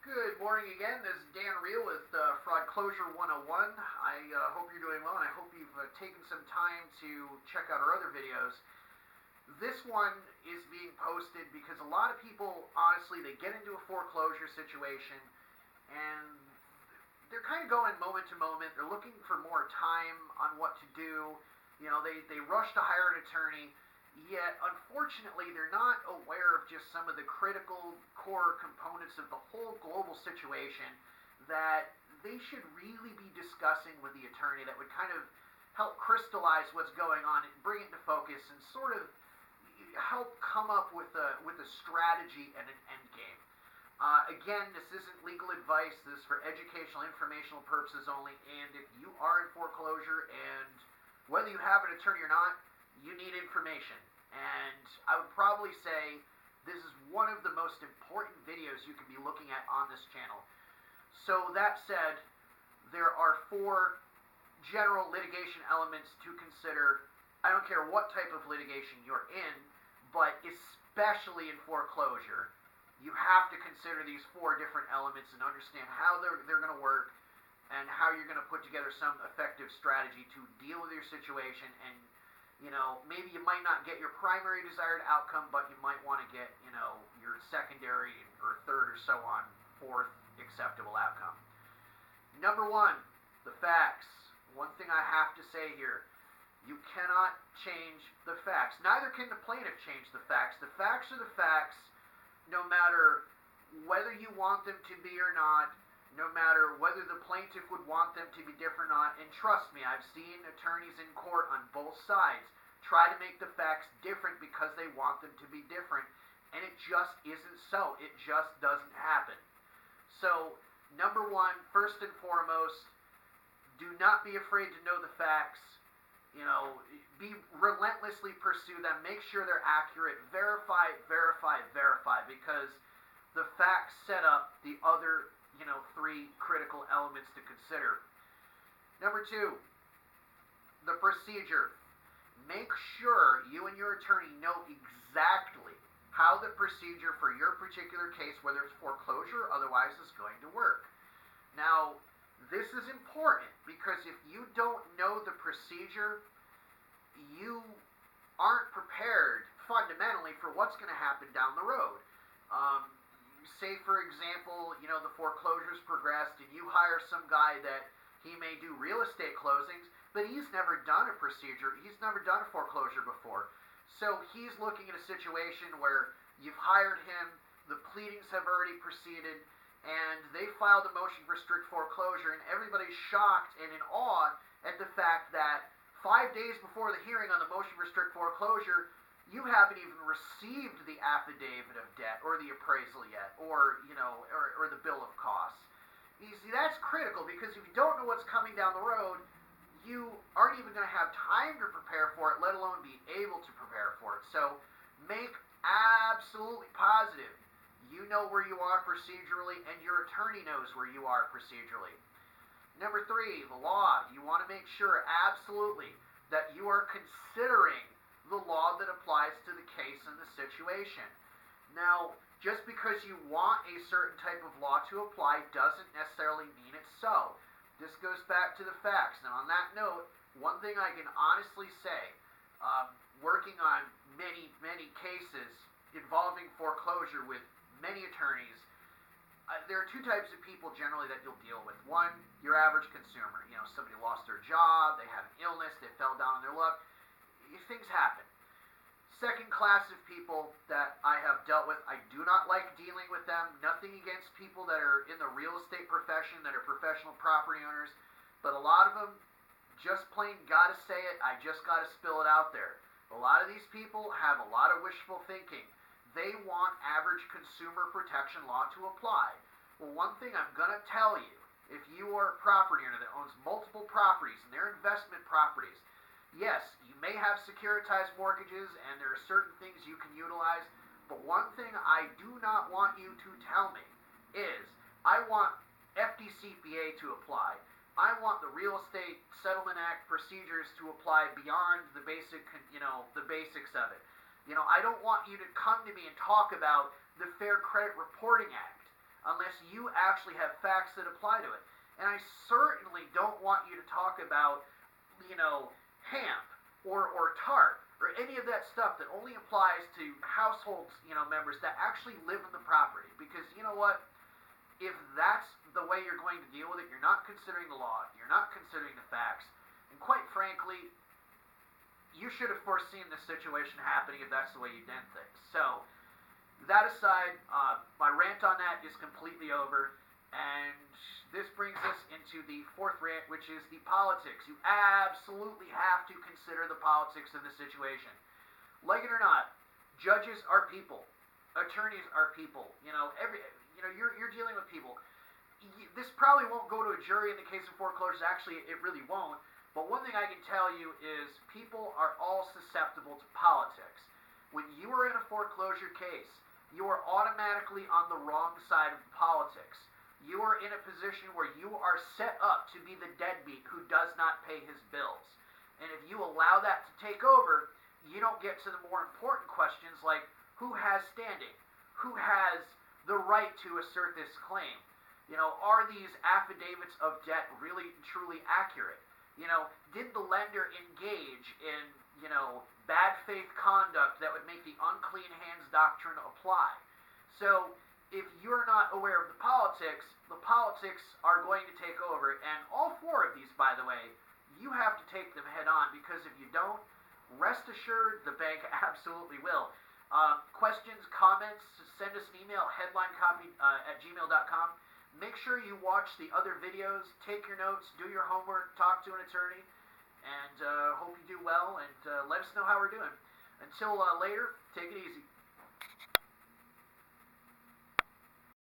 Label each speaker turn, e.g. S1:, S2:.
S1: Good morning again. This is Dan Reel with Fraudclosure 101. I hope you're doing well, and I hope you've taken some time to check out our other videos. This one is being posted because a lot of people, honestly, they get into a foreclosure situation, and they're kind of going moment to moment. They're looking for more time on what to do. You know, they rush to hire an attorney. Yet, unfortunately, they're not aware of just some of the critical core components of the whole global situation that they should really be discussing with the attorney that would kind of help crystallize what's going on and bring it into focus and sort of help come up with a strategy and an end game. Again, this isn't legal advice. This is for educational, informational purposes only. And if you are in foreclosure and whether you have an attorney or not, you need information. And I would probably say this is one of the most important videos you can be looking at on this channel. So that said, there are 4 general litigation elements to consider. I don't care what type of litigation you're in, but especially in foreclosure, you have to consider these 4 different elements and understand how they're going to work and how you're going to put together some effective strategy to deal with your situation. And you know, maybe you might not get your primary desired outcome, but you might want to get, you know, your secondary or third or so on, 4th acceptable outcome. Number 1, the facts. One thing I have to say here, you cannot change the facts. Neither can the plaintiff change the facts. The facts are the facts, no matter whether you want them to be or not, no matter whether the plaintiff would want them to be different or not. And trust me, I've seen attorneys in court on both sides try to make the facts different because they want them to be different, and it just isn't so. It just doesn't happen. So, number 1, first and foremost, do not be afraid to know the facts. You know, relentlessly pursue them. Make sure they're accurate. Verify, verify, verify, because the facts set up the other 3 critical elements to consider. Number 2, the procedure. Make sure you and your attorney know exactly how the procedure for your particular case, whether it's foreclosure or otherwise, is going to work. Now, this is important because if you don't know the procedure, you aren't prepared fundamentally for what's going to happen down the road. Say, for example, the foreclosure's progressed and you hire some guy that he may do real estate closings, but he's never done a procedure. He's never done a foreclosure before. So he's looking at a situation where you've hired him, the pleadings have already proceeded, and they filed a motion for strict foreclosure, and everybody's shocked and in awe at the fact that 5 days before the hearing on the motion for strict foreclosure, you haven't even received the affidavit of debt or the appraisal yet, or the bill of costs. You see, that's critical because if you don't know what's coming down the road, you aren't even going to have time to prepare for it, let alone be able to prepare for it. So make absolutely positive you know where you are procedurally and your attorney knows where you are procedurally. Number 3, the law. You want to make sure absolutely that you are considering the law that applies to the case and the situation. Now, just because you want a certain type of law to apply doesn't necessarily mean it's so. This goes back to the facts. Now, on that note, one thing I can honestly say, working on many, many cases involving foreclosure with many attorneys, there are 2 types of people generally that you'll deal with. 1, your average consumer. Somebody lost their job, they had an illness, they fell down on their luck. Things happen. Second class of people that I have dealt with, I do not like dealing with them. Nothing against people that are in the real estate profession, that are professional property owners, but a lot of them just plain gotta say it, I just gotta spill it out there. A lot of these people have a lot of wishful thinking. They want average consumer protection law to apply. Well, one thing I'm gonna tell you, if you are a property owner that owns multiple properties and they're investment properties, yes, you may have securitized mortgages and there are certain things you can utilize, but one thing I do not want you to tell me is I want FDCPA to apply. I want the Real Estate Settlement Act procedures to apply beyond the basic, the basics of it. I don't want you to come to me and talk about the Fair Credit Reporting Act. unless you actually have facts that apply to it. And I certainly don't want you to talk about, HAMP or TARP or any of that stuff that only applies to households, members that actually live in the property. Because you know what? If that's the way you're going to deal with it, you're not considering the law, you're not considering the facts, and quite frankly, you should have foreseen this situation happening if that's the way you did things. So, that aside, my rant on that is completely over, and this brings us into the fourth rant, which is the politics. You absolutely have to consider the politics of the situation. Like it or not, judges are people. Attorneys are people. You're dealing with people. This probably won't go to a jury in the case of foreclosures. Actually, it really won't. But one thing I can tell you is people are all susceptible to politics. When you are in a foreclosure case, you are automatically on the wrong side of politics. You are in a position where you are set up to be the deadbeat who does not pay his bills. And if you allow that to take over, you don't get to the more important questions like who has standing, who has the right to assert this claim. Are these affidavits of debt really truly accurate? Did the lender engage in, bad faith conduct that would make the unclean hands doctrine apply? So, if you're not aware of the politics are going to take over. And all four of these, by the way, you have to take them head on, because if you don't, rest assured the bank absolutely will. Questions, comments, send us an email, headlinecopy@gmail.com. Make sure you watch the other videos, take your notes, do your homework, talk to an attorney, and hope you do well, and let us know how we're doing. Until later, take it easy.